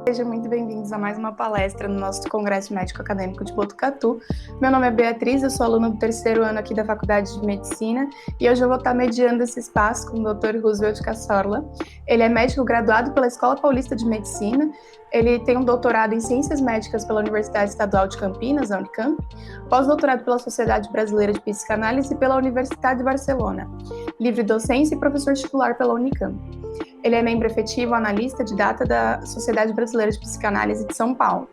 Sejam muito bem-vindos a mais uma palestra no nosso Congresso Médico Acadêmico de Botucatu. Meu nome é Beatriz, eu sou aluna do terceiro ano aqui da Faculdade de Medicina e hoje eu vou estar mediando esse espaço com o Dr. Roosevelt Cassorla. Ele é médico graduado pela Escola Paulista de Medicina, ele tem um doutorado em Ciências Médicas pela Universidade Estadual de Campinas, a Unicamp, pós-doutorado pela Sociedade Brasileira de Psicanálise e pela Universidade de Barcelona, livre docência e professor titular pela Unicamp. Ele é membro efetivo analista de data da Sociedade Brasileira de Psicanálise de São Paulo.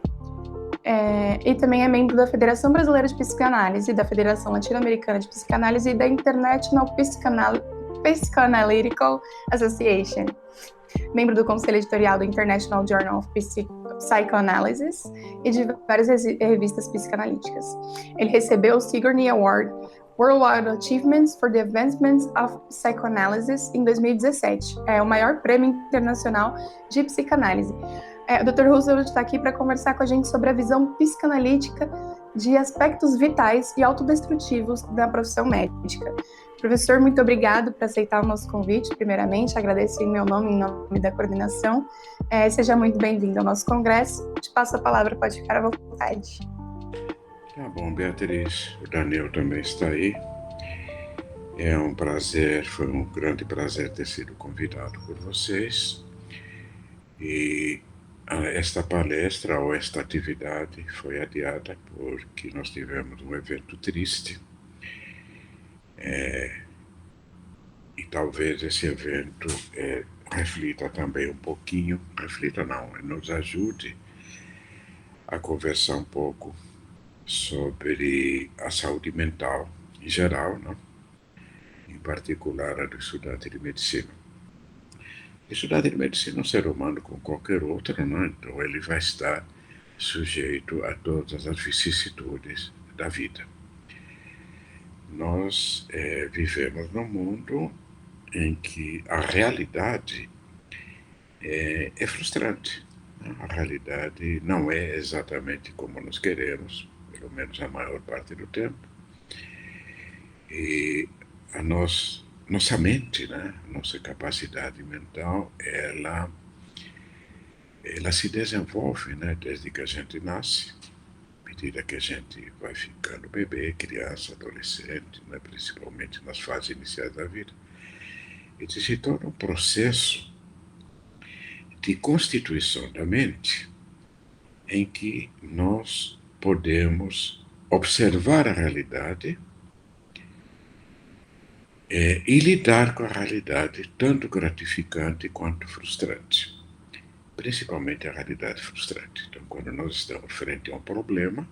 E também é membro da Federação Brasileira de Psicanálise, da Federação Latino-Americana de Psicanálise e da International Psychoanalytical Association. Membro do Conselho Editorial do International Journal of Psychoanalysis e de várias revistas psicanalíticas. Ele recebeu o Sigourney Award Worldwide Achievements for the Advancement of Psychoanalysis em 2017. É o maior prêmio internacional de psicanálise. O Dr. Roosevelt está aqui para conversar com a gente sobre a visão psicanalítica de aspectos vitais e autodestrutivos da profissão médica. Professor, muito obrigado por aceitar o nosso convite. Primeiramente, agradeço em meu nome, em nome da coordenação. Seja muito bem-vindo ao nosso congresso. Te passo a palavra, pode ficar à vontade. Tá bom, Beatriz. O Daniel também está aí. É um prazer, foi um grande prazer ter sido convidado por vocês. E esta palestra ou esta atividade foi adiada porque nós tivemos um evento triste. E talvez esse evento reflita também um pouquinho, nos ajude a conversar um pouco sobre a saúde mental em geral, não? Em particular a do estudante de medicina. O estudante de medicina é um ser humano como qualquer outro, não? Então ele vai estar sujeito a todas as vicissitudes da vida. Nós vivemos num mundo em que a realidade é frustrante. A realidade não é exatamente como nós queremos, pelo menos a maior parte do tempo. E a nossa mente, né, nossa capacidade mental, ela se desenvolve, né, desde que a gente nasce, à medida que a gente vai ficando bebê, criança, adolescente, né, principalmente nas fases iniciais da vida. E se torna um processo de constituição da mente em que nós podemos observar a realidade e lidar com a realidade tanto gratificante quanto frustrante. Principalmente a realidade frustrante. Então, quando nós estamos frente a um problema,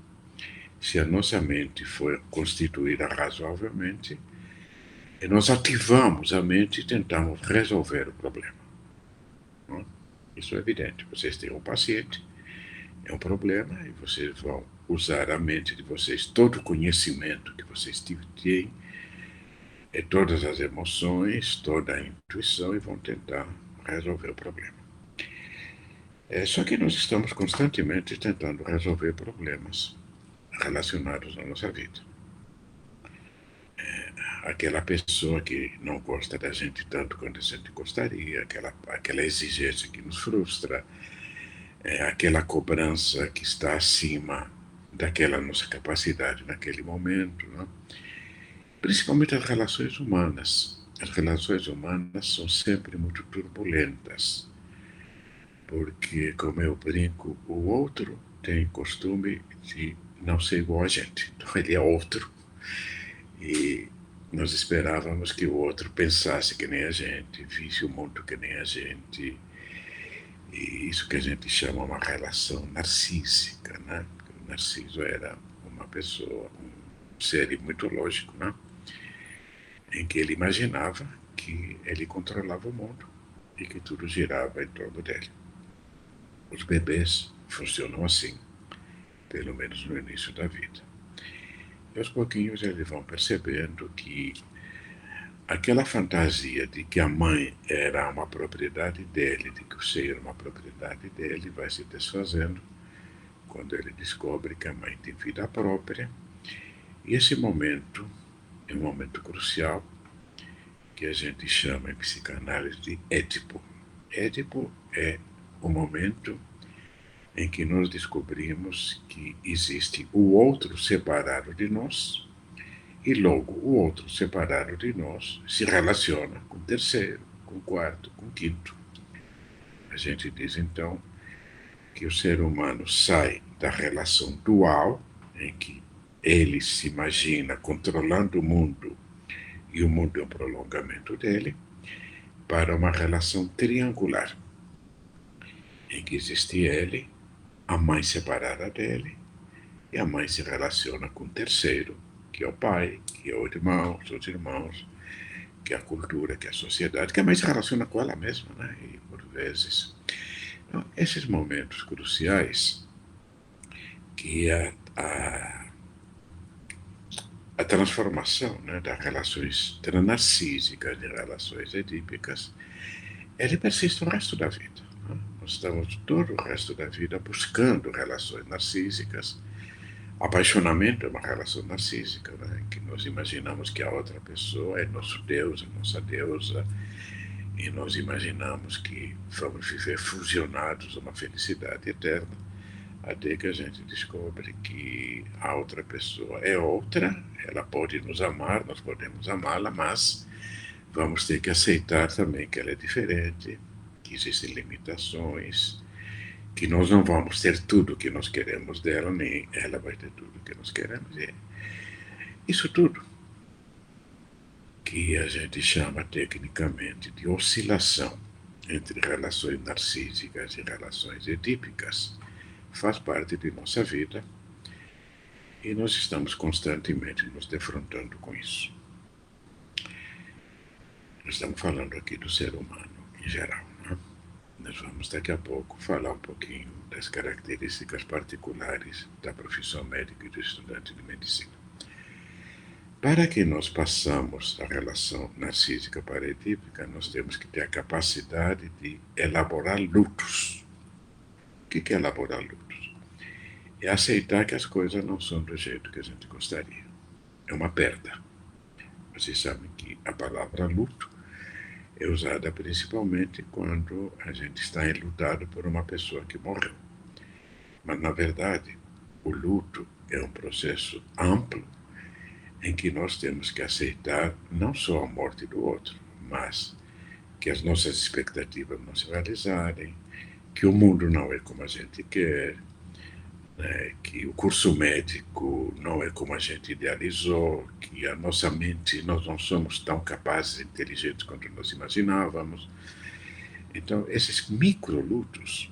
se a nossa mente for constituída razoavelmente, nós ativamos a mente e tentamos resolver o problema. Não? Isso é evidente. Vocês têm um paciente, é um problema, e vocês vão usar a mente de vocês, todo o conhecimento que vocês têm, todas as emoções, toda a intuição, e vão tentar resolver o problema. Só que nós estamos constantemente tentando resolver problemas relacionados à nossa vida. Aquela pessoa que não gosta da gente tanto quanto a gente gostaria, aquela exigência que nos frustra, aquela cobrança que está acima daquela nossa capacidade naquele momento, não? Principalmente as relações humanas. As relações humanas são sempre muito turbulentas, porque, como eu brinco, o outro tem costume de não ser igual a gente. Então ele é outro e nós esperávamos que o outro pensasse que nem a gente, visse o mundo que nem a gente. E isso que a gente chama uma relação narcísica, né? O Narciso era uma pessoa, um ser muito lógico, né? Em que ele imaginava que ele controlava o mundo e que tudo girava em torno dele. Os bebês funcionam assim, pelo menos no início da vida. E aos pouquinhos eles vão percebendo que aquela fantasia de que a mãe era uma propriedade dele, de que o ser era uma propriedade dele, vai se desfazendo quando ele descobre que a mãe tem vida própria. E esse momento é um momento crucial que a gente chama em psicanálise de Édipo. Édipo é o momento em que nós descobrimos que existe o outro separado de nós e logo o outro separado de nós se relaciona com o terceiro, com o quarto, com o quinto. A gente diz então que o ser humano sai da relação dual, em que ele se imagina controlando o mundo e o mundo é um prolongamento dele, para uma relação triangular, em que existe ele, a mãe separada dele, e a mãe se relaciona com o terceiro, que é o pai, que é o irmão, os irmãos, que é a cultura, que é a sociedade, que a mãe se relaciona com ela mesma, né? E por vezes. Então, esses momentos cruciais que a transformação, né, das relações narcísicas de relações edípicas, ele persiste o resto da vida. Né? Nós estamos todo o resto da vida buscando relações narcísicas. Apaixonamento é uma relação narcísica, né, em que nós imaginamos que a outra pessoa é nosso Deus, é nossa deusa, e nós imaginamos que vamos viver fusionados numa felicidade eterna, até que a gente descobre que a outra pessoa é outra, ela pode nos amar, nós podemos amá-la, mas vamos ter que aceitar também que ela é diferente, que existem limitações, que nós não vamos ter tudo o que nós queremos dela, nem ela vai ter tudo o que nós queremos. E isso tudo que a gente chama tecnicamente de oscilação entre relações narcísicas e relações edípicas faz parte de nossa vida e nós estamos constantemente nos defrontando com isso. Nós estamos falando aqui do ser humano em geral, né? Nós vamos daqui a pouco falar um pouquinho das características particulares da profissão médica e do estudante de medicina. Para que nós passamos a relação narcísica para edípica, nós temos que ter a capacidade de elaborar lutos. O que é elaborar lutos? É aceitar que as coisas não são do jeito que a gente gostaria. É uma perda. Vocês sabem que a palavra luto é usada principalmente quando a gente está enlutado por uma pessoa que morreu. Mas, na verdade, o luto é um processo amplo em que nós temos que aceitar não só a morte do outro, mas que as nossas expectativas não se realizarem, que o mundo não é como a gente quer, né, que o curso médico não é como a gente idealizou, que a nossa mente, nós não somos tão capazes e inteligentes quanto nós imaginávamos. Então, esses microlutos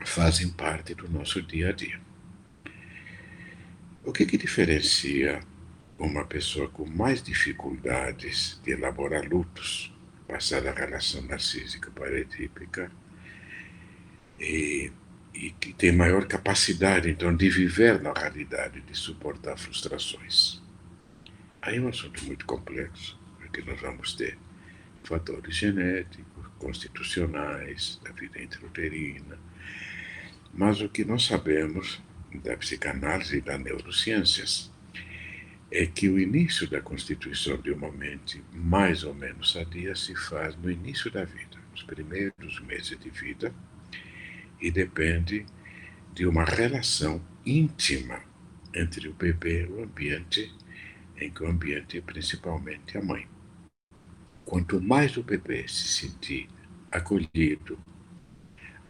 fazem parte do nosso dia a dia. O que diferencia uma pessoa com mais dificuldades de elaborar lutos, passar da relação narcísica para edípica, e que tem maior capacidade, então, de viver na realidade, de suportar frustrações? Aí é um assunto muito complexo, porque nós vamos ter fatores genéticos, constitucionais, da vida intrauterina, mas o que nós sabemos da psicanálise e das neurociências é que o início da constituição de uma mente mais ou menos sadia se faz no início da vida, nos primeiros meses de vida, e depende de uma relação íntima entre o bebê e o ambiente, em que o ambiente é principalmente a mãe. Quanto mais o bebê se sentir acolhido,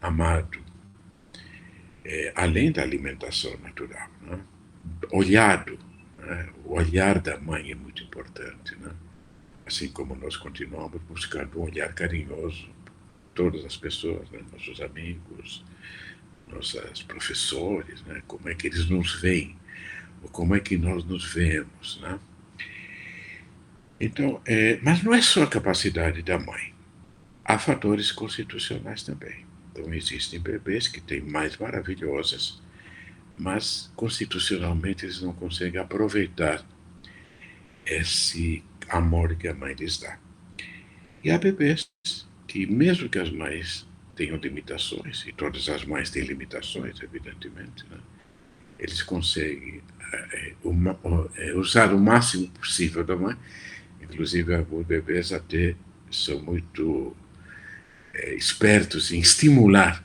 amado, além da alimentação natural, né? Olhado, né? O olhar da mãe é muito importante, né? Assim como nós continuamos buscando um olhar carinhoso, todas as pessoas, né? Nossos amigos, nossos professores, né? Como é que eles nos veem, ou como é que nós nos vemos, né? Então, mas não é só a capacidade da mãe, há fatores constitucionais também. Então, existem bebês que têm mães maravilhosas, mas constitucionalmente eles não conseguem aproveitar amor que a mãe lhes dá. E há bebês que, mesmo que as mães tenham limitações, e todas as mães têm limitações, evidentemente, né? Eles conseguem usar o máximo possível da mãe. Inclusive, alguns bebês até são muito espertos em estimular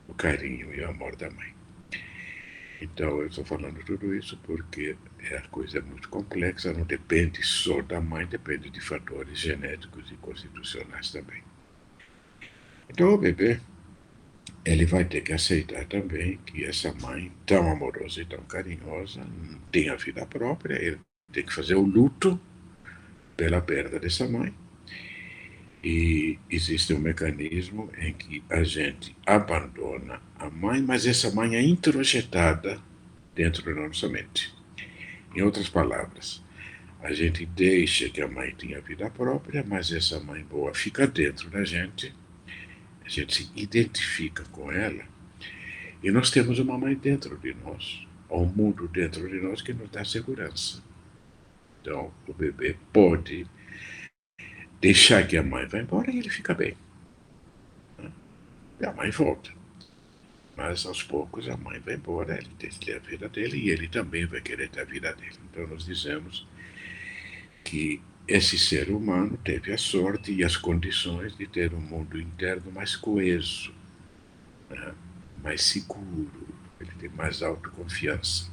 o carinho e o amor da mãe. Então, eu estou falando tudo isso porque a coisa é muito complexa, não depende só da mãe, depende de fatores genéticos e constitucionais também. Então, o bebê, ele vai ter que aceitar também que essa mãe tão amorosa e tão carinhosa tem a vida própria, ele tem que fazer o luto pela perda dessa mãe. E existe um mecanismo em que a gente abandona a mãe, mas essa mãe é introjetada dentro da nossa mente. Em outras palavras, a gente deixa que a mãe tenha vida própria, mas essa mãe boa fica dentro da gente, a gente se identifica com ela, e nós temos uma mãe dentro de nós, um mundo dentro de nós que nos dá segurança. Então, o bebê pode deixar que a mãe vá embora e ele fica bem. E a mãe volta. Mas aos poucos a mãe vai embora, ele tem que ter a vida dele e ele também vai querer ter a vida dele. Então nós dizemos que esse ser humano teve a sorte e as condições de ter um mundo interno mais coeso, né? Mais seguro, ele tem mais autoconfiança.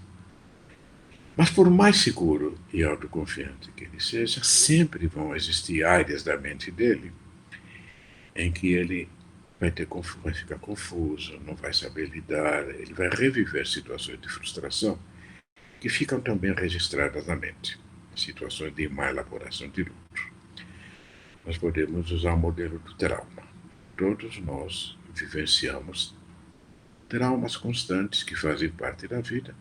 Mas por mais seguro e autoconfiante que ele seja, sempre vão existir áreas da mente dele em que ele vai ficar confuso, não vai saber lidar, ele vai reviver situações de frustração que ficam também registradas na mente, situações de má elaboração de luto. Nós podemos usar o modelo do trauma. Todos nós vivenciamos traumas constantes que fazem parte da vida,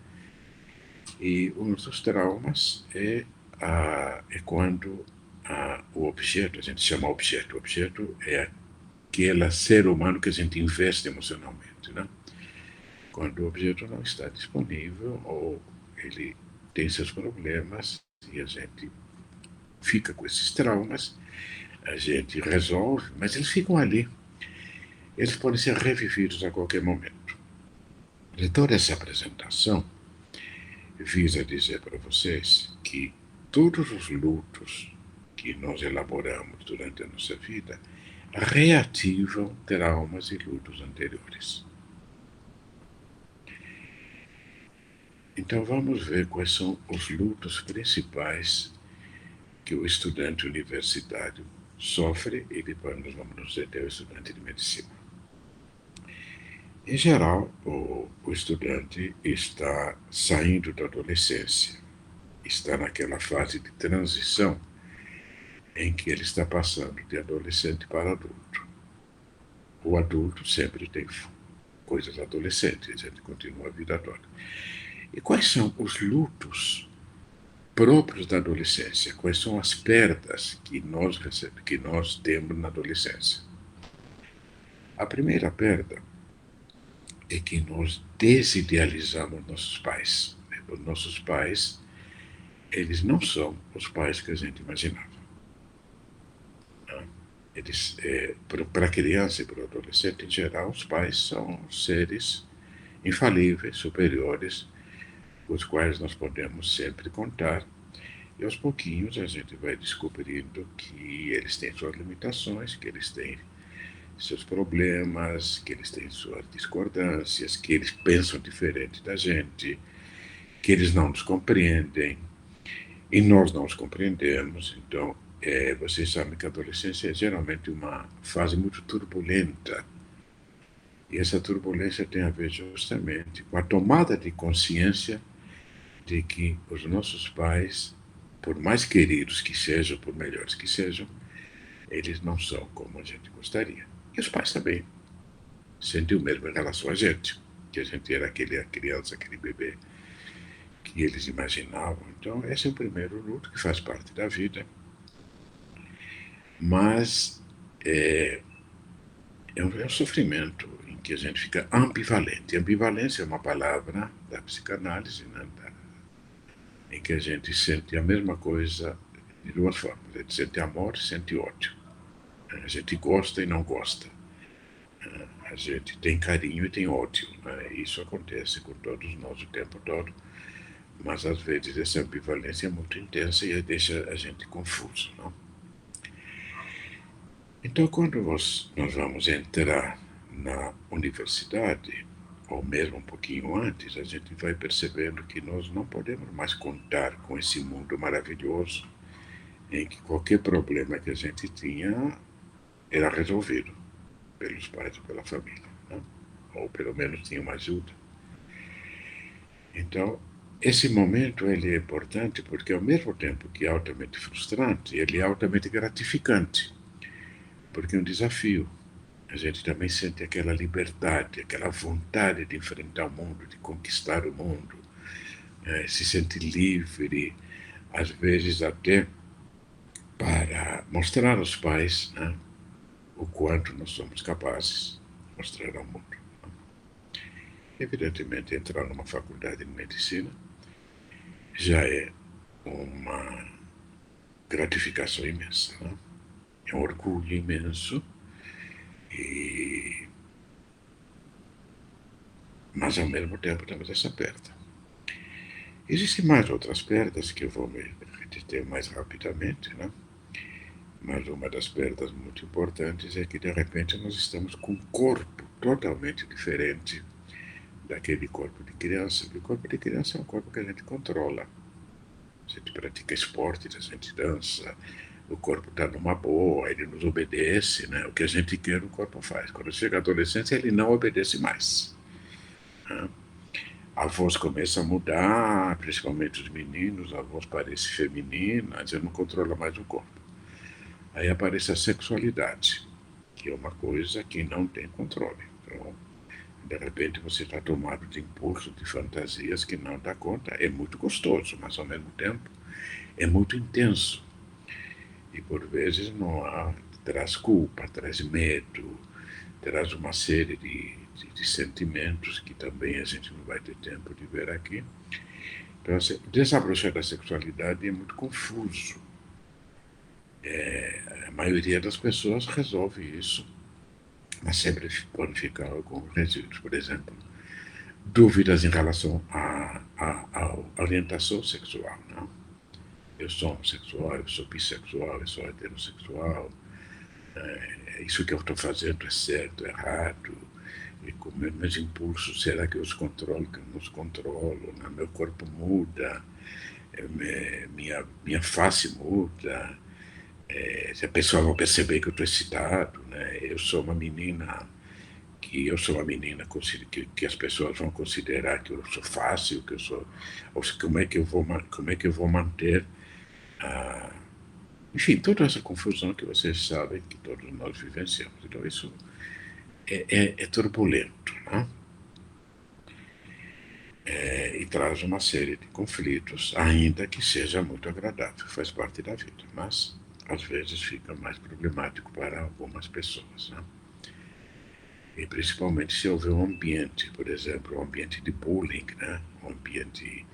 e um dos traumas é quando o objeto, a gente chama objeto, o objeto é aquele ser humano que a gente investe emocionalmente, né? Quando o objeto não está disponível ou ele tem seus problemas e a gente fica com esses traumas, a gente resolve, mas eles ficam ali. Eles podem ser revividos a qualquer momento. E toda essa apresentação visa dizer para vocês que todos os lutos que nós elaboramos durante a nossa vida reativam traumas e lutos anteriores. Então vamos ver quais são os lutos principais que o estudante universitário sofre e depois nós vamos nos deter ao estudante de medicina. Em geral, o estudante está saindo da adolescência, está naquela fase de transição em que ele está passando de adolescente para adulto. O adulto sempre tem coisas adolescentes, a gente continua a vida toda. E quais são os lutos próprios da adolescência? Quais são as perdas que nós temos na adolescência? A primeira perda é que nós desidealizamos nossos pais. Os nossos pais, eles não são os pais que a gente imaginava. Eles, para a criança e para o adolescente, em geral, os pais são seres infalíveis, superiores, os quais nós podemos sempre contar. E aos pouquinhos a gente vai descobrindo que eles têm suas limitações, que eles têm seus problemas, que eles têm suas discordâncias, que eles pensam diferente da gente, que eles não nos compreendem e nós não os compreendemos. Então, vocês sabem que a adolescência é geralmente uma fase muito turbulenta, e essa turbulência tem a ver justamente com a tomada de consciência de que os nossos pais, por mais queridos que sejam, por melhores que sejam, eles não são como a gente gostaria. E os pais também sentem o mesmo em relação a gente, que a gente era aquela criança, aquele bebê que eles imaginavam. Então, esse é o primeiro luto que faz parte da vida. Mas é um sofrimento em que a gente fica ambivalente. Ambivalência é uma palavra da psicanálise, né? Em que a gente sente a mesma coisa de duas formas. A gente sente amor e sente ódio. A gente gosta e não gosta. A gente tem carinho e tem ódio. Né? Isso acontece com todos nós o tempo todo, mas às vezes essa ambivalência é muito intensa e deixa a gente confuso. Não? Então, quando nós vamos entrar na universidade, ou mesmo um pouquinho antes, a gente vai percebendo que nós não podemos mais contar com esse mundo maravilhoso em que qualquer problema que a gente tinha era resolvido pelos pais ou pela família, né? Ou pelo menos tinha uma ajuda. Então, esse momento ele é importante porque, ao mesmo tempo que é altamente frustrante, ele é altamente gratificante, porque é um desafio. A gente também sente aquela liberdade, aquela vontade de enfrentar o mundo, de conquistar o mundo, se sente livre, às vezes até para mostrar aos pais, né, o quanto nós somos capazes de mostrar ao mundo. Evidentemente, entrar numa faculdade de medicina já é uma gratificação imensa, né? É um orgulho imenso, e... mas ao mesmo tempo temos essa perda. Existem mais outras perdas que eu vou me reter mais rapidamente, né? Mas uma das perdas muito importantes é que, de repente, nós estamos com um corpo totalmente diferente daquele corpo de criança. O corpo de criança é um corpo que a gente controla. A gente pratica esportes, a gente dança, o corpo está numa boa, ele nos obedece, né? O que a gente quer, o corpo faz. Quando chega a adolescência, ele não obedece mais. Né? A voz começa a mudar, principalmente os meninos, a voz parece feminina, a gente não controla mais o corpo. Aí aparece a sexualidade, que é uma coisa que não tem controle. Então, de repente você está tomado de impulso, de fantasias que não dá conta. É muito gostoso, mas ao mesmo tempo é muito intenso. E por vezes não há, traz culpa, traz medo, traz uma série de sentimentos que também a gente não vai ter tempo de ver aqui. Então, desabrochar da sexualidade é muito confuso. A maioria das pessoas resolve isso, mas sempre pode ficar alguns resíduos. Por exemplo, dúvidas em relação à orientação sexual. Não? Eu sou homossexual, eu sou bissexual, eu sou heterossexual, isso que eu estou fazendo é certo, é errado, e com meus impulsos, será que eu os controlo, que eu não os controlo? Né? Meu corpo muda, minha face muda, se a pessoa não perceber que eu estou excitado, né? Eu sou uma menina que as pessoas vão considerar que eu sou fácil, que eu sou, ou como é que eu vou manter a, enfim, toda essa confusão que vocês sabem que todos nós vivenciamos. Então isso é turbulento, né? E traz uma série de conflitos, ainda que seja muito agradável, faz parte da vida, mas às vezes fica mais problemático para algumas pessoas, né? E principalmente se houver um ambiente, por exemplo, um ambiente de bullying, né? Um ambiente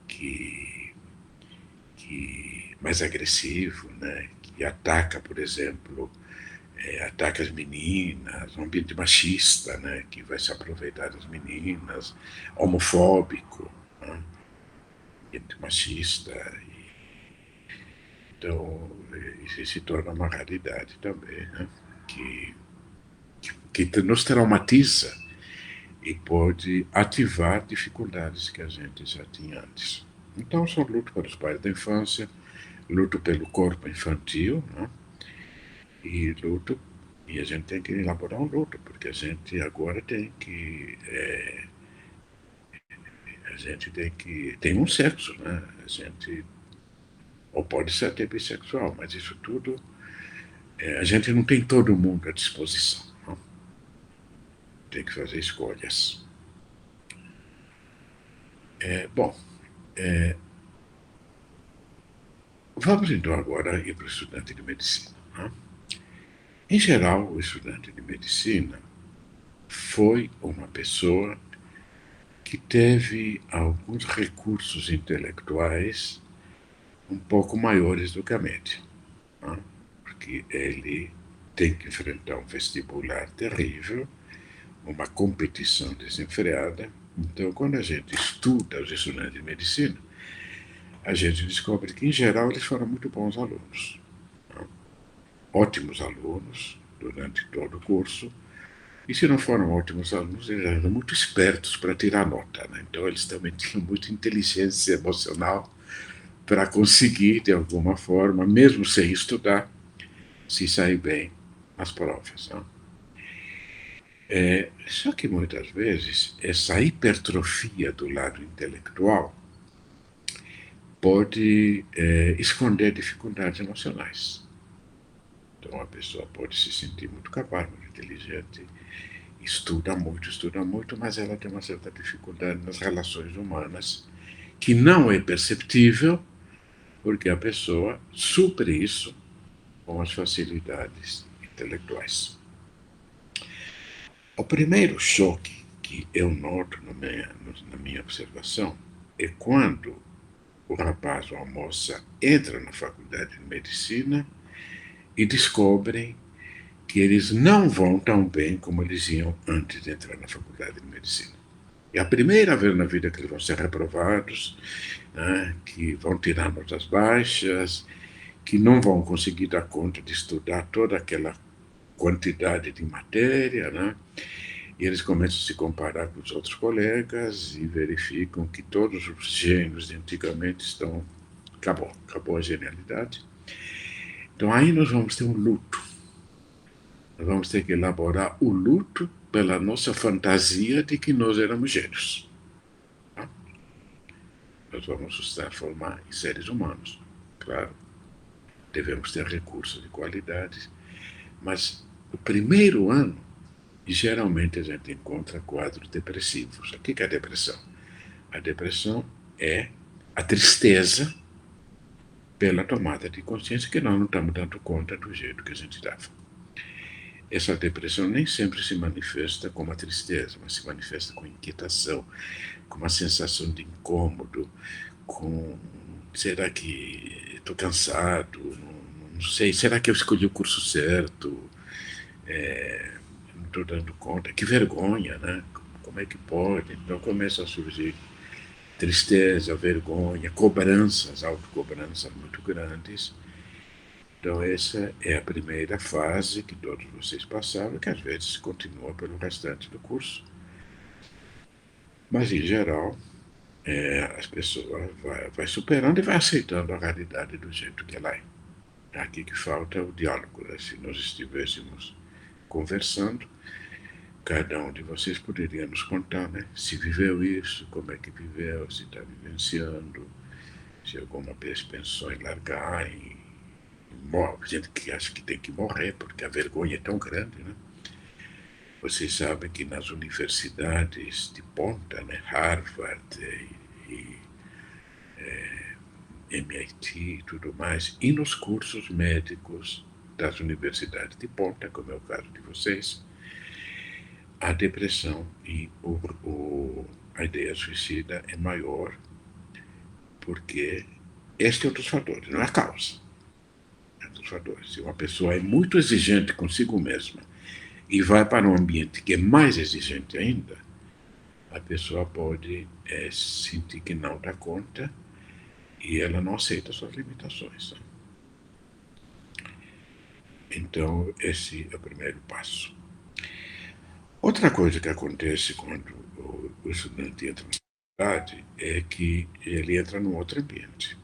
que, que mais agressivo, né? Que ataca, por exemplo, ataca as meninas, um ambiente machista, né? Que vai se aproveitar das meninas, homofóbico, né? Ambiente machista. Então, isso se torna uma realidade também, né? Que nos traumatiza e pode ativar dificuldades que a gente já tinha antes. Então, são luto para os pais da infância, luto pelo corpo infantil, né? E luto, e a gente tem que elaborar um luto, porque a gente agora tem que, a gente tem um sexo, né? A gente, ou pode ser até bissexual, mas isso tudo, a gente não tem todo mundo à disposição, né? Tem que fazer escolhas. Bom, vamos então agora ir para o estudante de medicina, né? Em geral, o estudante de medicina foi uma pessoa que teve alguns recursos intelectuais um pouco maiores do que a média, né? Porque ele tem que enfrentar um vestibular terrível, uma competição desenfreada. Então, quando a gente estuda os estudantes de medicina, a gente descobre que, em geral, eles foram muito bons alunos, né? Ótimos alunos durante todo o curso. E se não foram ótimos alunos, eles eram muito espertos para tirar nota, né? Então, eles também tinham muita inteligência emocional para conseguir, de alguma forma, mesmo sem estudar, se sair bem nas provas, né? Só que muitas vezes essa hipertrofia do lado intelectual pode esconder dificuldades emocionais. Então a pessoa pode se sentir muito capaz, muito inteligente, estuda muito, mas ela tem uma certa dificuldade nas relações humanas que não é perceptível porque a pessoa supre isso com as facilidades intelectuais. O primeiro choque que eu noto na minha observação é quando o rapaz ou a moça entra na faculdade de medicina e descobrem que eles não vão tão bem como eles iam antes de entrar na faculdade de medicina. É a primeira vez na vida que eles vão ser reprovados, né, que vão tirar notas baixas, que não vão conseguir dar conta de estudar toda aquela quantidade de matéria, né? E eles começam a se comparar com os outros colegas e verificam que todos os gênios de antigamente estão. Acabou a genialidade. Então aí nós vamos ter um luto. Nós vamos ter que elaborar o luto pela nossa fantasia de que nós éramos gênios. Tá? Nós vamos nos transformar em seres humanos, claro. Devemos ter recursos de qualidade, mas o primeiro ano, geralmente a gente encontra quadros depressivos. O que é a depressão? A depressão é a tristeza pela tomada de consciência que nós não estamos dando conta do jeito que a gente estava. Essa depressão nem sempre se manifesta como a tristeza, mas se manifesta com inquietação, com uma sensação de incômodo, com será que estou cansado, não sei, será que eu escolhi o curso certo, não estou dando conta, que vergonha, né? Como é que pode? Então começa a surgir tristeza, vergonha, cobranças, autocobranças muito grandes. Então essa é a primeira fase que todos vocês passaram, que às vezes continua pelo restante do curso. Mas, em geral, as pessoas vai superando e vai aceitando a realidade do jeito que ela é. Aqui que falta o diálogo, né? Se nós estivéssemos conversando, cada um de vocês poderia nos contar, né? Se viveu isso, como é que viveu, se está vivenciando, se alguma vez pensou em largar, gente que acha que tem que morrer, porque a vergonha é tão grande, né? Vocês sabem que nas universidades de ponta, né, Harvard e MIT e tudo mais, e nos cursos médicos das universidades de ponta, como é o caso de vocês, a depressão e a ideia suicida é maior, porque este é um dos fatores, não é a causa. É um dos fatores. Se uma pessoa é muito exigente consigo mesma e vai para um ambiente que é mais exigente ainda, a pessoa pode sentir que não dá conta e ela não aceita suas limitações. Então, esse é o primeiro passo. Outra coisa que acontece quando o estudante entra na faculdade é que ele entra num outro ambiente.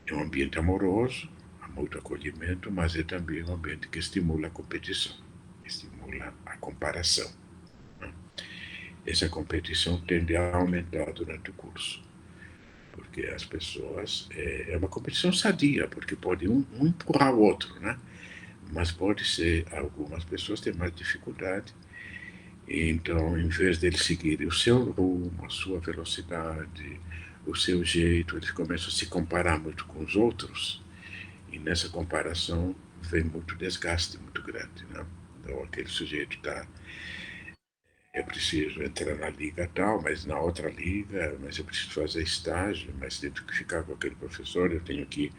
É um ambiente amoroso, há muito acolhimento, mas é também um ambiente que estimula a competição, estimula a comparação. Essa competição tende a aumentar durante o curso, porque as pessoas é uma competição sadia, porque pode um empurrar o outro, né? Mas pode ser algumas pessoas têm mais dificuldade, e então, em vez de eles seguirem o seu rumo, a sua velocidade, o seu jeito, eles começam a se comparar muito com os outros, e nessa comparação vem muito desgaste muito grande, né? Então aquele sujeito está eu preciso entrar na liga tal, mas na outra liga, mas eu preciso fazer estágio, mas tenho que ficar com aquele professor, eu tenho que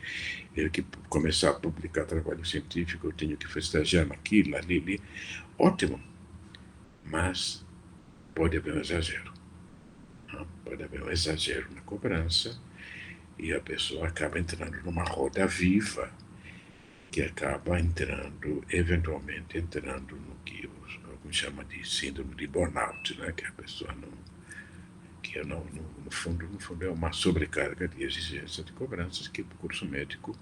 começar a publicar trabalho científico, eu tenho que estagiar naquilo, ali. Ótimo, mas pode haver um exagero. Não? Pode haver um exagero na cobrança e a pessoa acaba entrando numa roda viva que acaba eventualmente entrando no que alguns chamam de síndrome de burnout, né? Que a pessoa não, que não, no fundo é uma sobrecarga de exigência de cobranças que o curso médico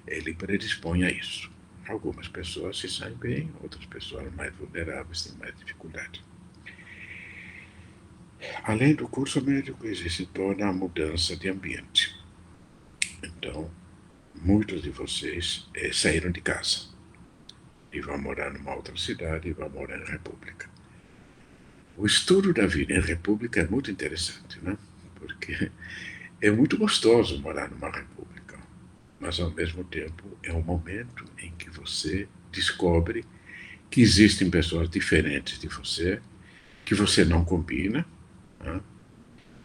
ele predispõe a isso. Algumas pessoas se saem bem, outras pessoas mais vulneráveis têm mais dificuldade. Além do curso médico, existe toda a mudança de ambiente. Então, muitos de vocês saíram de casa e vão morar numa outra cidade e vão morar em república. O estudo da vida em república é muito interessante, né? Porque é muito gostoso morar numa república, mas ao mesmo tempo é um momento em que você descobre que existem pessoas diferentes de você, que você não combina, né?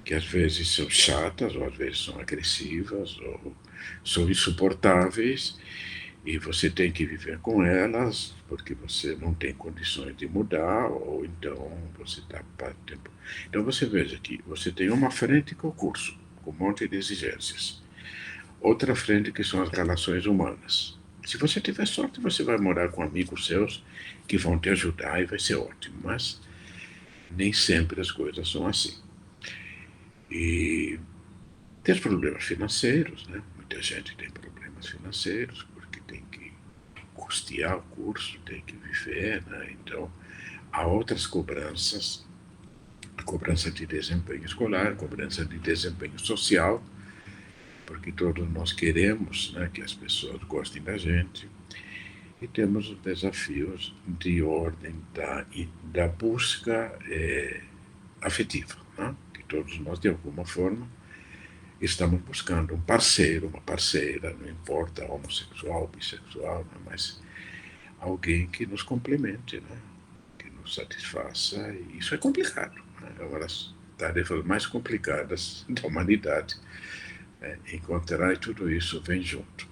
Que às vezes são chatas, ou às vezes são agressivas, ou são insuportáveis, e você tem que viver com elas, porque você não tem condições de mudar, ou então você está para tempo. Então você veja que você tem uma frente que é o curso, com um monte de exigências. Outra frente que são as relações humanas. Se você tiver sorte, você vai morar com amigos seus que vão te ajudar e vai ser ótimo, mas nem sempre as coisas são assim. E tem os problemas financeiros, né? Muita gente tem problemas financeiros porque tem que custear o curso, tem que viver, né? Então, há outras cobranças, a cobrança de desempenho escolar, a cobrança de desempenho social, porque todos nós queremos, né, que as pessoas gostem da gente, e temos os desafios de ordem da busca afetiva, né? Que todos nós, de alguma forma, estamos buscando um parceiro, uma parceira, não importa homossexual, bissexual, né, mas alguém que nos complemente, né, que nos satisfaça, e isso é complicado. Né, é uma das tarefas mais complicadas da humanidade, encontrar e tudo isso vem junto.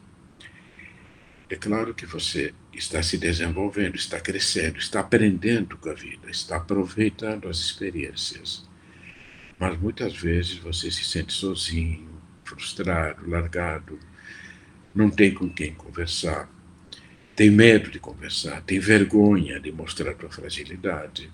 É claro que você está se desenvolvendo, está crescendo, está aprendendo com a vida, está aproveitando as experiências. Mas muitas vezes você se sente sozinho, frustrado, largado, não tem com quem conversar, tem medo de conversar, tem vergonha de mostrar a tua fragilidade,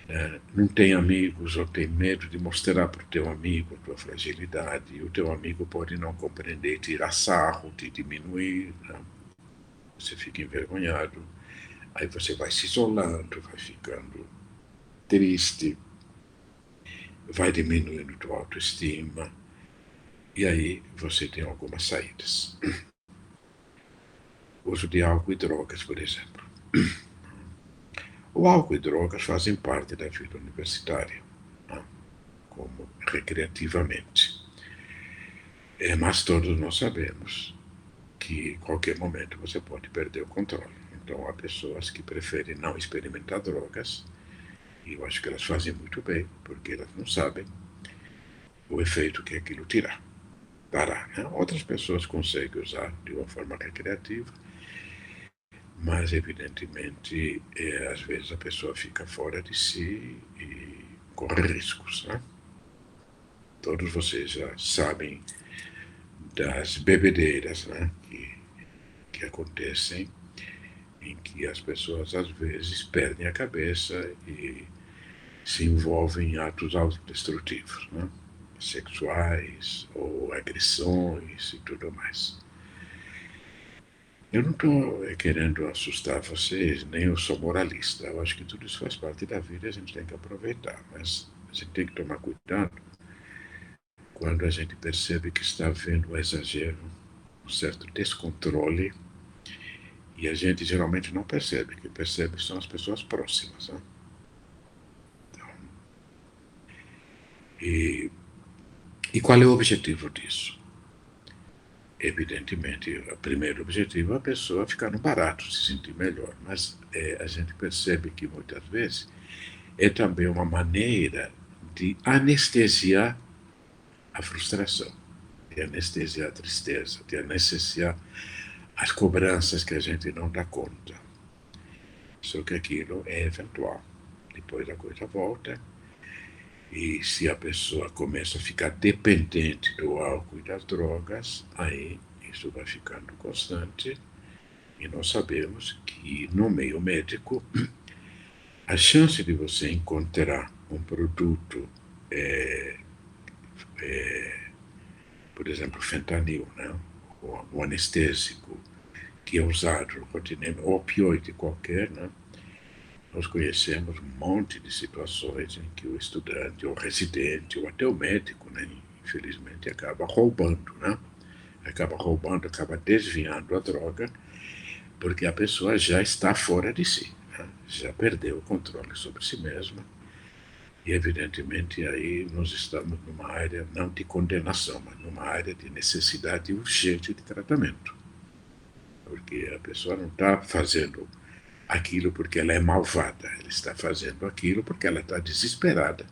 né? Não tem amigos ou tem medo de mostrar para o teu amigo a tua fragilidade, e o teu amigo pode não compreender, tirar sarro, te diminuir, né? Você fica envergonhado, aí você vai se isolando, vai ficando triste, vai diminuindo tua autoestima, e aí você tem algumas saídas. Uso de álcool e drogas, por exemplo. O álcool e drogas fazem parte da vida universitária, né, como recreativamente. Mas todos nós sabemos que em qualquer momento você pode perder o controle. Então há pessoas que preferem não experimentar drogas, e eu acho que elas fazem muito bem, porque elas não sabem o efeito que aquilo dará. Né? Outras pessoas conseguem usar de uma forma recreativa, mas evidentemente às vezes a pessoa fica fora de si e corre riscos, né? Todos vocês já sabem das bebedeiras, né, que acontecem, em que as pessoas às vezes perdem a cabeça e se envolvem em atos autodestrutivos, né, sexuais ou agressões e tudo mais. Eu não estou querendo assustar vocês, nem eu sou moralista. Eu acho que tudo isso faz parte da vida e a gente tem que aproveitar. Mas a gente tem que tomar cuidado quando a gente percebe que está havendo um exagero, um certo descontrole, e a gente geralmente não percebe. Quem percebe são as pessoas próximas. Né? Então, e qual é o objetivo disso? Evidentemente, o primeiro objetivo é a pessoa ficar no barato, se sentir melhor, mas a gente percebe que muitas vezes é também uma maneira de anestesiar a frustração, de anestesiar a tristeza, de anestesiar as cobranças que a gente não dá conta. Só que aquilo é eventual. Depois a coisa volta, e se a pessoa começa a ficar dependente do álcool e das drogas, aí isso vai ficando constante. E nós sabemos que no meio médico, a chance de você encontrar um produto, por exemplo, fentanil, né? O anestésico, que é usado rotineiramente, opioide qualquer, né? Nós conhecemos um monte de situações em que o estudante, ou o residente, ou até o médico, né, infelizmente, acaba roubando, né? Acaba roubando, acaba desviando a droga, porque a pessoa já está fora de si, né? Já perdeu o controle sobre si mesma. E, evidentemente, aí nós estamos numa área não de condenação, mas numa área de necessidade urgente de tratamento. Porque a pessoa não está fazendo aquilo porque ela é malvada, ela está fazendo aquilo porque ela está desesperada,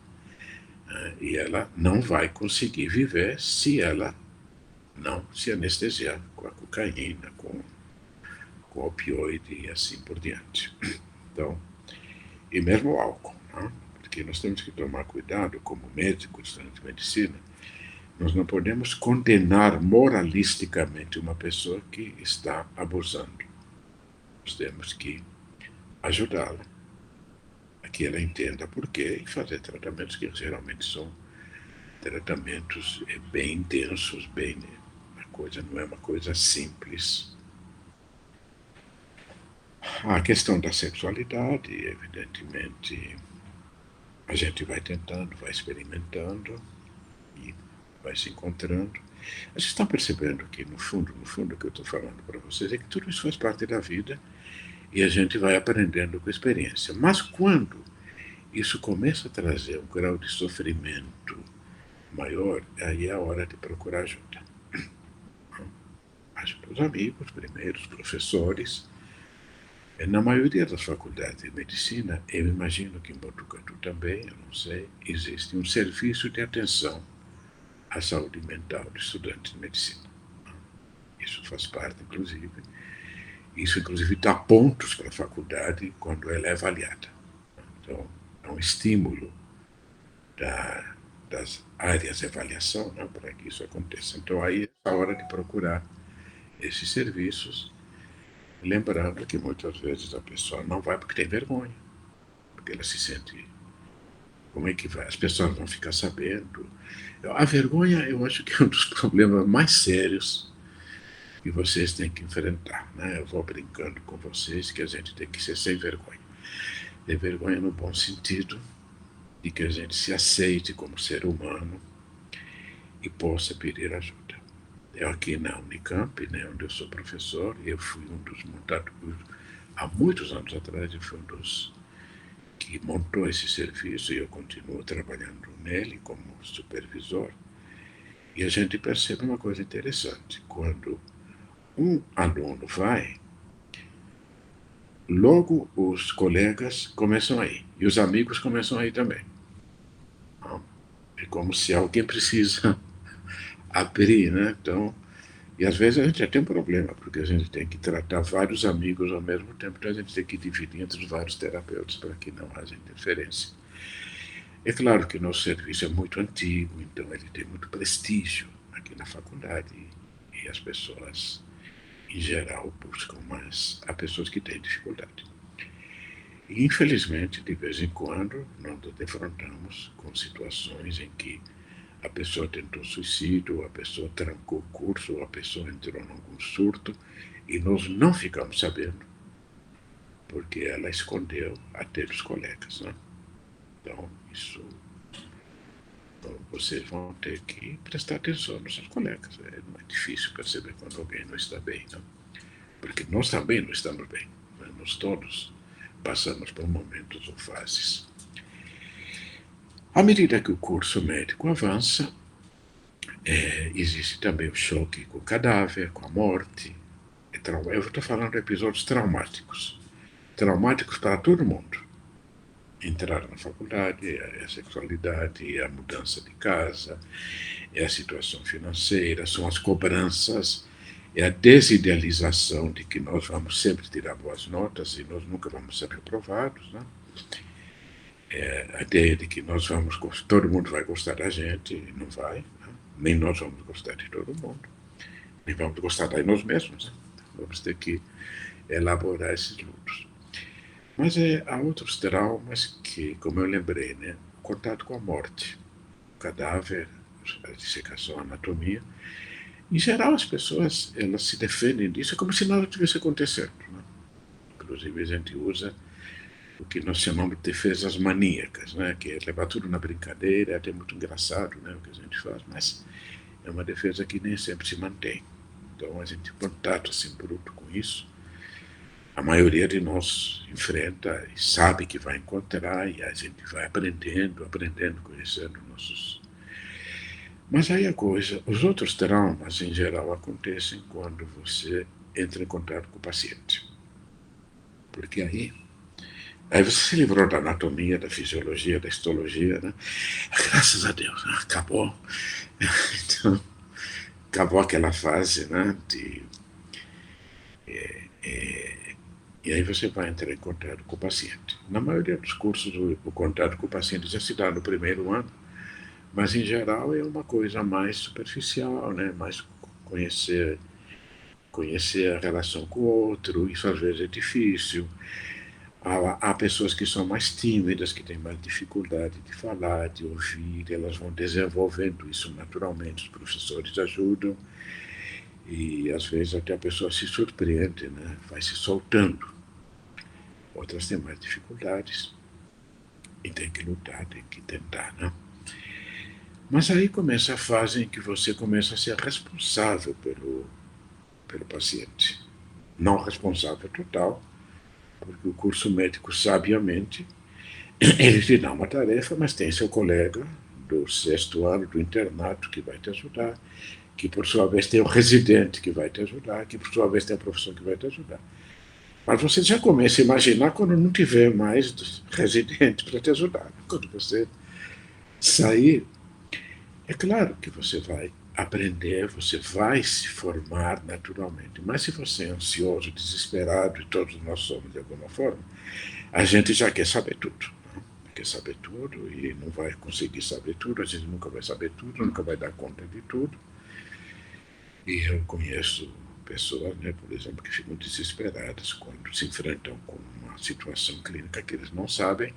né? E ela não vai conseguir viver se ela não se anestesiar com a cocaína, com o opioide e assim por diante. Então, e mesmo o álcool, né? Porque nós temos que tomar cuidado, como médicos, estudantes de medicina, nós não podemos condenar moralisticamente uma pessoa que está abusando. Nós temos que ajudá-la a que ela entenda por quê e fazer tratamentos que geralmente são tratamentos bem intensos, bem, a coisa não é uma coisa simples. A questão da sexualidade, evidentemente, a gente vai tentando, vai experimentando e vai se encontrando. Vocês estão percebendo que, no fundo, o que eu estou falando para vocês é que tudo isso faz parte da vida e a gente vai aprendendo com a experiência. Mas quando isso começa a trazer um grau de sofrimento maior, aí é a hora de procurar ajuda. Ajuda os amigos, primeiro, os professores. Na maioria das faculdades de medicina, eu imagino que em Botucatu também, eu não sei, existe um serviço de atenção à saúde mental de estudantes de medicina. Isso faz parte, inclusive. Isso, inclusive, dá pontos para a faculdade quando ela é avaliada. Então, é um estímulo das áreas de avaliação, né, para que isso aconteça. Então, aí é a hora de procurar esses serviços, lembrando que muitas vezes a pessoa não vai porque tem vergonha, porque ela se sente. Como é que vai? As pessoas vão ficar sabendo. A vergonha, eu acho que é um dos problemas mais sérios que vocês têm que enfrentar, né? Eu vou brincando com vocês que a gente tem que ser sem vergonha. Ter vergonha no bom sentido, de que a gente se aceite como ser humano e possa pedir ajuda. Eu aqui na Unicamp, né, onde eu sou professor, eu fui um dos montadores, há muitos anos atrás, eu fui um dos que montou esse serviço e eu continuo trabalhando nele como supervisor. E a gente percebe uma coisa interessante. Quando um aluno vai, logo os colegas começam a ir, e os amigos começam a ir também. É como se alguém precisa abrir, né? Então, e às vezes a gente já tem um problema, porque a gente tem que tratar vários amigos ao mesmo tempo, então a gente tem que dividir entre os vários terapeutas para que não haja interferência. É claro que o nosso serviço é muito antigo, então ele tem muito prestígio aqui na faculdade e as pessoas, em geral, buscam mais a pessoas que têm dificuldade. E, infelizmente, de vez em quando, nós nos defrontamos com situações em que a pessoa tentou suicídio, ou a pessoa trancou o curso, ou a pessoa entrou em algum surto, e nós não ficamos sabendo, porque ela escondeu até dos colegas, né? Então, isso, vocês vão ter que prestar atenção nos seus colegas. Não é difícil perceber quando alguém não está bem, não? Porque nós também não estamos bem, né? Nós todos passamos por momentos ou fases. À medida que o curso médico avança, existe também o choque com o cadáver, com a morte. Eu estou falando de episódios traumáticos. Traumáticos para todo mundo. entrar na faculdade, é a sexualidade, é a mudança de casa, é a situação financeira, são as cobranças, é a desidealização de que nós vamos sempre tirar boas notas e nós nunca vamos ser reprovados, né? A ideia de que nós vamos, todo mundo vai gostar da gente, não vai, né? Nem nós vamos gostar de todo mundo, nem vamos gostar de nós mesmos, né? Vamos ter que elaborar esses lutos. Mas há outros traumas que, como eu lembrei, né? O contato com a morte, o cadáver, a dissecação, a anatomia. Em geral, as pessoas elas se defendem disso como se nada tivesse acontecendo, né? Inclusive, a gente usa o que nós chamamos de defesas maníacas, né? Que é levar tudo na brincadeira, é até muito engraçado, né? O que a gente faz, mas é uma defesa que nem sempre se mantém. Então, a gente, contato assim bruto com isso, a maioria de nós enfrenta e sabe que vai encontrar, e a gente vai aprendendo, conhecendo nossos. Mas aí a coisa, os outros traumas em geral acontecem quando você entra em contato com o paciente. Porque aí você se livrou da anatomia, da fisiologia, da histologia, né? Graças a Deus, né? Acabou. Então, acabou aquela fase, né? E aí você vai entrar em contato com o paciente. Na maioria dos cursos, o contato com o paciente já se dá no primeiro ano, mas em geral é uma coisa mais superficial, né? Mais conhecer a relação com o outro, isso às vezes é difícil. Há pessoas que são mais tímidas, que têm mais dificuldade de falar, de ouvir, elas vão desenvolvendo isso naturalmente, os professores ajudam, e às vezes até a pessoa se surpreende, né? Vai se soltando. Outras têm mais dificuldades e tem que lutar, tem que tentar, né? Mas aí começa a fase em que você começa a ser responsável pelo paciente. Não responsável total, porque o curso médico, sabiamente, ele te dá uma tarefa, mas tem seu colega do sexto ano do internato que vai te ajudar, que por sua vez tem o residente que vai te ajudar, que por sua vez tem a professora que vai te ajudar. Mas você já começa a imaginar quando não tiver mais residente para te ajudar. Quando você sair, é claro que você vai aprender, você vai se formar naturalmente. Mas se você é ansioso, desesperado, e todos nós somos de alguma forma, a gente já quer saber tudo. Né? Quer saber tudo e não vai conseguir saber tudo, a gente nunca vai saber tudo, nunca vai dar conta de tudo. E eu conheço pessoas, né, por exemplo, que ficam desesperadas quando se enfrentam com uma situação clínica que eles não sabem,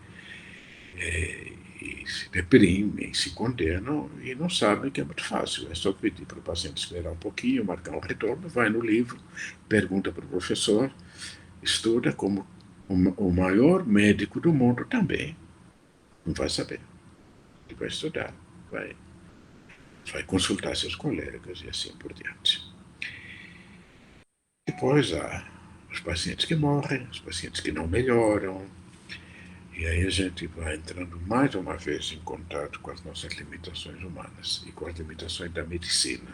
e se deprimem, se condenam e não sabem que é muito fácil. É só pedir para o paciente esperar um pouquinho, marcar um retorno, vai no livro, pergunta para o professor, estuda como o maior médico do mundo também. Não vai saber. Ele vai estudar, vai consultar seus colegas e assim por diante. Depois há os pacientes que morrem, os pacientes que não melhoram, e aí a gente vai entrando mais uma vez em contato com as nossas limitações humanas e com as limitações da medicina.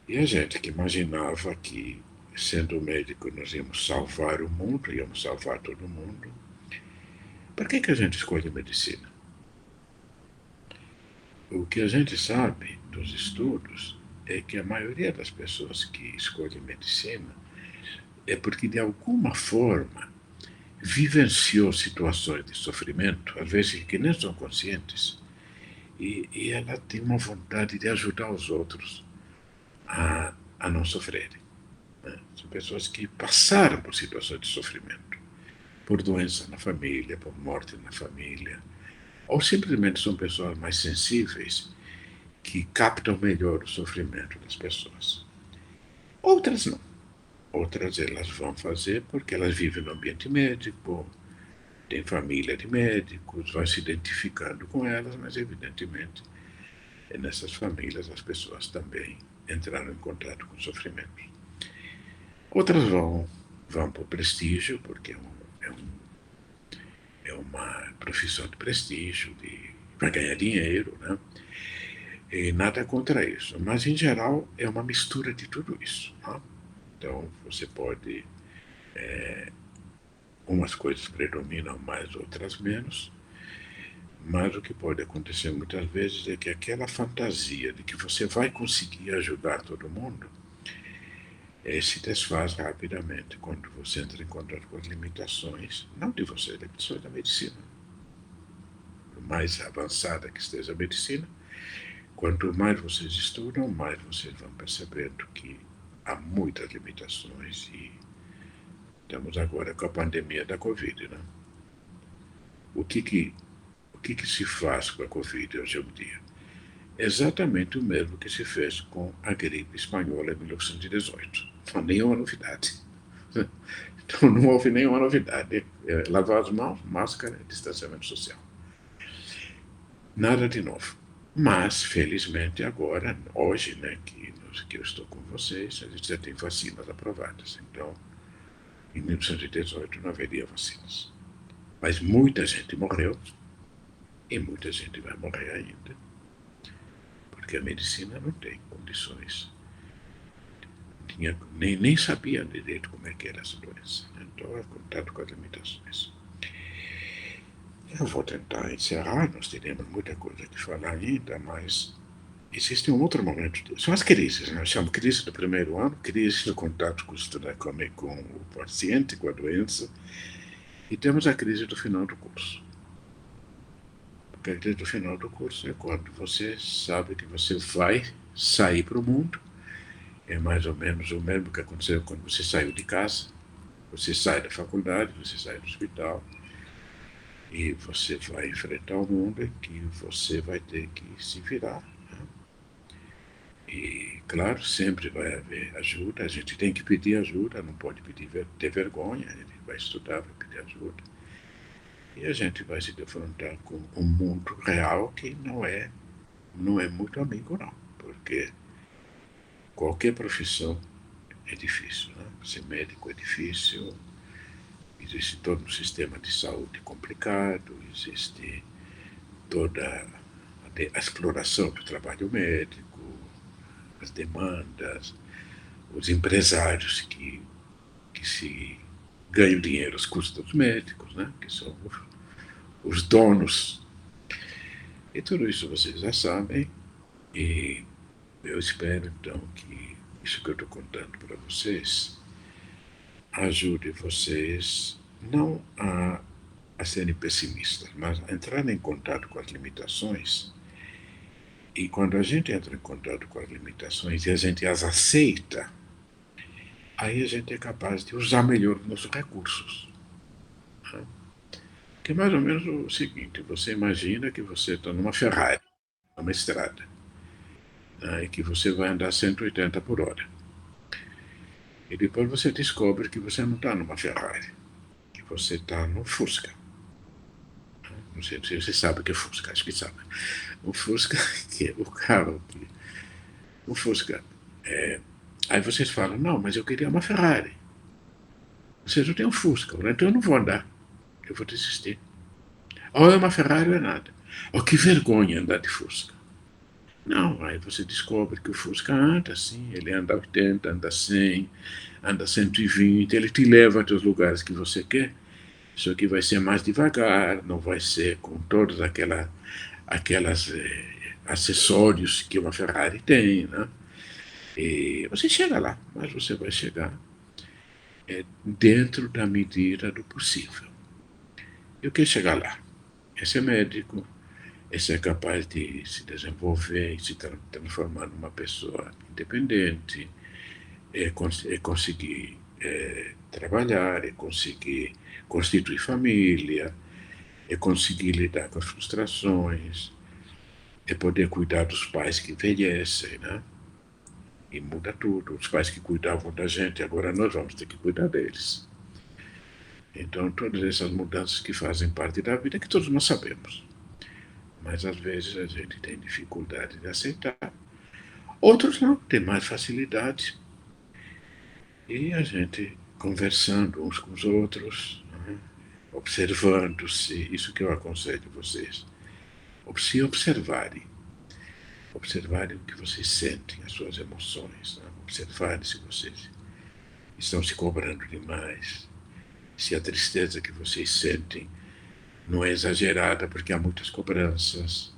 E a gente que imaginava que, sendo médico, nós íamos salvar o mundo, íamos salvar todo mundo, por que a gente escolhe medicina? O que a gente sabe dos estudos é que a maioria das pessoas que escolhem medicina é porque, de alguma forma, vivenciou situações de sofrimento, às vezes que nem são conscientes, e ela tem uma vontade de ajudar os outros a não sofrerem. Né? São pessoas que passaram por situações de sofrimento, por doença na família, por morte na família, ou simplesmente são pessoas mais sensíveis que captam melhor o sofrimento das pessoas. Outras não. Outras elas vão fazer porque elas vivem no ambiente médico, tem família de médicos, vai se identificando com elas, mas evidentemente nessas famílias as pessoas também entraram em contato com sofrimento. Outras vão por prestígio, porque é uma profissão de prestígio, para ganhar dinheiro, né? E nada contra isso, mas em geral é uma mistura de tudo isso. Né? Então você pode umas coisas predominam mais, outras menos, mas o que pode acontecer muitas vezes é que aquela fantasia de que você vai conseguir ajudar todo mundo se desfaz rapidamente quando você entra em contato com as limitações, não de você, limitações da medicina. Por mais avançada que esteja a medicina, quanto mais vocês estudam, mais vocês vão percebendo que há muitas limitações e estamos agora com a pandemia da Covid, né? O que se faz com a Covid hoje em dia? Exatamente o mesmo que se fez com a gripe espanhola em 1918. Não há nenhuma novidade. Então não houve nenhuma novidade. Lavar as mãos, máscara, distanciamento social. Nada de novo. Mas, felizmente, agora, hoje, né, que eu estou com vocês, a gente já tem vacinas aprovadas. Então, em 1918 não haveria vacinas. Mas muita gente morreu e muita gente vai morrer ainda, porque a medicina não tem condições. Nem sabia direito como é que era essa doença. Então, é contato com as limitações. Eu vou tentar encerrar, nós teremos muita coisa que falar ainda, mas existe um outro momento. São as crises, né? Eu chamo crise do primeiro ano, crise do contato com o paciente, com a doença, e temos a crise do final do curso. Porque a crise do final do curso é quando você sabe que você vai sair para o mundo, é mais ou menos o mesmo que aconteceu quando você saiu de casa, você sai da faculdade, você sai do hospital, e você vai enfrentar o mundo em que você vai ter que se virar. Né? E, claro, sempre vai haver ajuda, a gente tem que pedir ajuda, não pode ter vergonha, a gente vai estudar, vai pedir ajuda. E a gente vai se defrontar com um mundo real que não é muito amigo, não, porque qualquer profissão é difícil, né? Ser médico é difícil, existe todo um sistema de saúde complicado, existe toda a exploração do trabalho médico, as demandas, os empresários que se ganham dinheiro às custas dos médicos, né? Que são os donos. E tudo isso vocês já sabem, e eu espero então que isso que eu estou contando para vocês ajude vocês não a serem pessimistas, mas a entrarem em contato com as limitações. E quando a gente entra em contato com as limitações e a gente as aceita, aí a gente é capaz de usar melhor os nossos recursos. Né? Que é mais ou menos o seguinte: você imagina que você está numa Ferrari, numa estrada, né, e que você vai andar 180 por hora. E depois você descobre que você não está numa Ferrari, que você está no Fusca. Não sei se você sabe o que é Fusca, acho que sabe. O Fusca, que é o carro que. O Fusca. Aí vocês falam: não, mas eu queria uma Ferrari. Vocês não têm um Fusca, então eu não vou andar. Eu vou desistir. Ou é uma Ferrari ou é nada. Oh, que vergonha andar de Fusca. Não, aí você descobre que o Fusca anda assim, ele anda 80, anda 100, anda 120, ele te leva até os lugares que você quer, só que vai ser mais devagar, não vai ser com todos aquelas acessórios que uma Ferrari tem, né? E você chega lá, mas você vai chegar dentro da medida do possível. E o que é chegar lá? É ser médico, é ser capaz de se desenvolver e se transformar numa pessoa independente, é conseguir trabalhar, é conseguir constituir família, é conseguir lidar com as frustrações, é poder cuidar dos pais que envelhecem, né? E muda tudo. Os pais que cuidavam da gente, agora nós vamos ter que cuidar deles. Então, todas essas mudanças que fazem parte da vida, que todos nós sabemos. Mas, às vezes, a gente tem dificuldade de aceitar. Outros não, têm mais facilidade. E a gente, conversando uns com os outros, né? Observando-se, isso que eu aconselho vocês. Se observarem o que vocês sentem, as suas emoções, né? Observarem se vocês estão se cobrando demais, se a tristeza que vocês sentem não é exagerada, porque há muitas cobranças,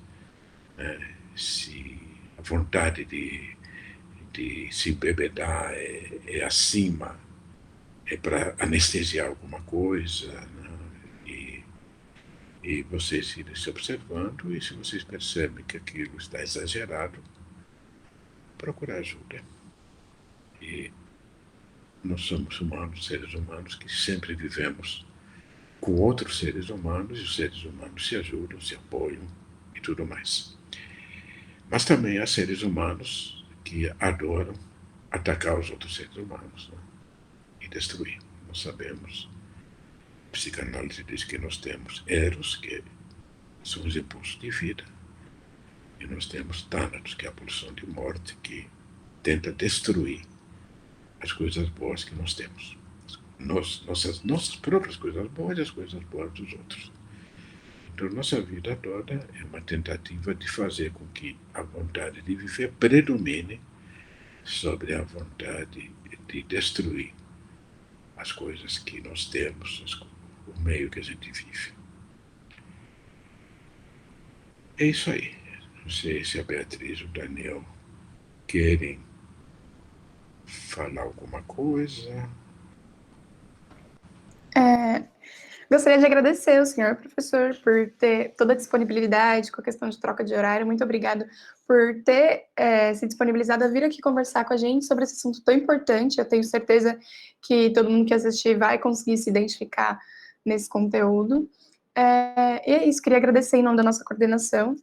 se a vontade de se embebedar é acima, é para anestesiar alguma coisa, né? E vocês irem se observando, e se vocês percebem que aquilo está exagerado, procurar ajuda. E nós somos humanos, seres humanos, que sempre vivemos com outros seres humanos, e os seres humanos se ajudam, se apoiam e tudo mais. Mas também há seres humanos que adoram atacar os outros seres humanos, né? E destruir. Nós sabemos, a psicanálise diz que nós temos eros, que são os impulsos de vida, e nós temos tânatos, que é a pulsão de morte, que tenta destruir as coisas boas que nós temos. Nossas próprias coisas boas e as coisas boas dos outros. Então, nossa vida toda é uma tentativa de fazer com que a vontade de viver predomine sobre a vontade de destruir as coisas que nós temos, o meio que a gente vive. É isso aí. Não sei se a Beatriz e o Daniel querem falar alguma coisa. Gostaria de agradecer ao senhor professor por ter toda a disponibilidade com a questão de troca de horário. Muito obrigado por ter se disponibilizado a vir aqui conversar com a gente sobre esse assunto tão importante. Eu tenho certeza que todo mundo que assistir vai conseguir se identificar nesse conteúdo. E é isso, queria agradecer em nome da nossa coordenação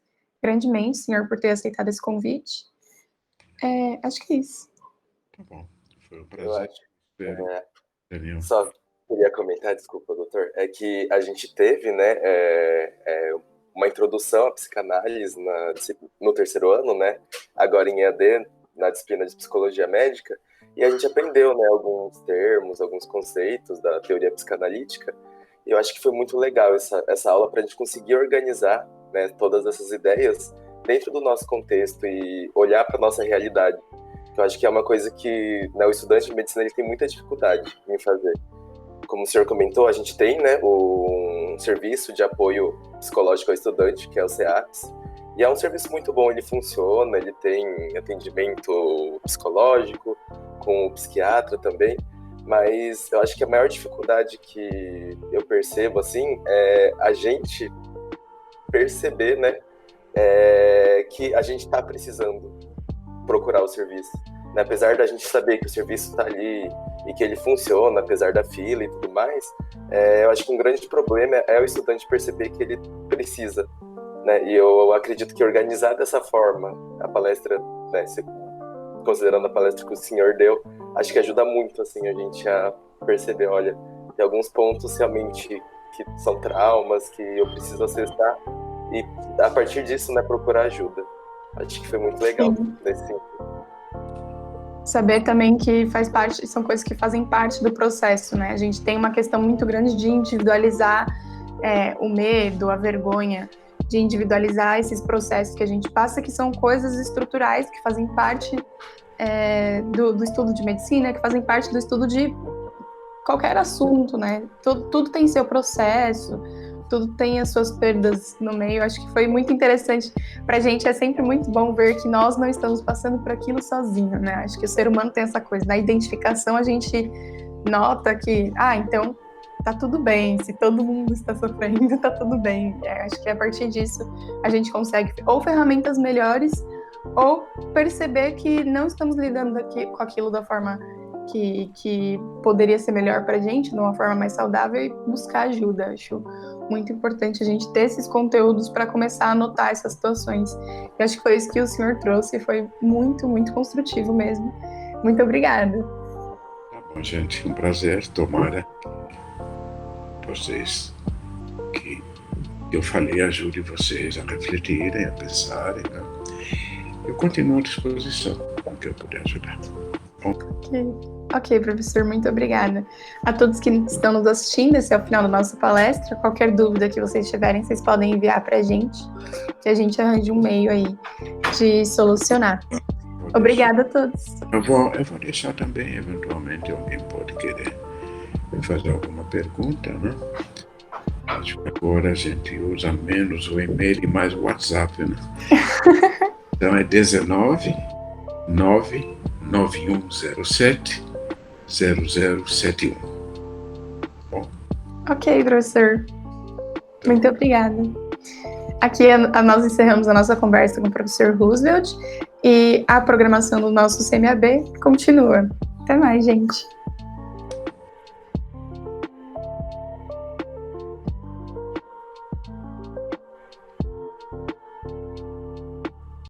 grandemente, senhor, por ter aceitado esse convite. Acho que é isso. Tá bom, foi um Eu prazer. acho. Daniel. Só queria comentar, desculpa, doutor, é que a gente teve, né, uma introdução à psicanálise no terceiro ano, né, agora em EAD, na disciplina de psicologia médica, e a gente aprendeu, né, alguns termos, alguns conceitos da teoria psicanalítica, e eu acho que foi muito legal essa aula para a gente conseguir organizar, né, todas essas ideias dentro do nosso contexto e olhar para a nossa realidade. Eu acho que é uma coisa que, né, o estudante de medicina ele tem muita dificuldade em fazer. Como o senhor comentou, a gente tem, né, um serviço de apoio psicológico ao estudante, que é o CEAPS, e é um serviço muito bom, ele funciona, ele tem atendimento psicológico, com o psiquiatra também, mas eu acho que a maior dificuldade que eu percebo, assim, é a gente perceber, né, que a gente está precisando procurar o serviço. Apesar da gente saber que o serviço está ali e que ele funciona, apesar da fila e tudo mais, eu acho que um grande problema é o estudante perceber que ele precisa, né? E eu acredito que organizar dessa forma a palestra, né, considerando a palestra que o senhor deu, acho que ajuda muito assim, a gente a perceber, olha, tem alguns pontos realmente que são traumas, que eu preciso acessar, e a partir disso, né, procurar ajuda. Acho que foi muito legal nesse sentido. Saber também que são coisas que fazem parte do processo, né? A gente tem uma questão muito grande de individualizar o medo, a vergonha, de individualizar esses processos que a gente passa, que são coisas estruturais, que fazem parte do estudo de medicina, que fazem parte do estudo de qualquer assunto, né? Tudo tem seu processo, tudo tem as suas perdas no meio. Acho que foi muito interessante pra gente, é sempre muito bom ver que nós não estamos passando por aquilo sozinho, né? Acho que o ser humano tem essa coisa, na identificação a gente nota que, então tá tudo bem, se todo mundo está sofrendo, tá tudo bem. Acho que a partir disso a gente consegue ou ferramentas melhores, ou perceber que não estamos lidando com aquilo da forma que poderia ser melhor pra gente, de uma forma mais saudável, e buscar ajuda. Acho muito importante a gente ter esses conteúdos para começar a notar essas situações. Eu acho que foi isso que o senhor trouxe, e foi muito, muito construtivo mesmo. Muito obrigada. Tá bom, gente, um prazer. Tomara que vocês, que eu falei, ajude vocês a refletirem, a pensarem, né? Eu continuo à disposição com o que eu puder ajudar. Bom. Ok, professor, muito obrigada. A todos que estão nos assistindo, esse é o final da nossa palestra. Qualquer dúvida que vocês tiverem, vocês podem enviar para a gente, que a gente arranje um meio aí de solucionar. Obrigada a todos. Eu vou deixar também, eventualmente, alguém pode querer fazer alguma pergunta, né? Acho que agora a gente usa menos o e-mail e mais o WhatsApp, né? Então é 19 99107 0071. Bom, Ok, professor. Muito obrigada. Aqui nós encerramos a nossa conversa com o professor Roosevelt e a programação do nosso CMAB continua. Até mais, gente.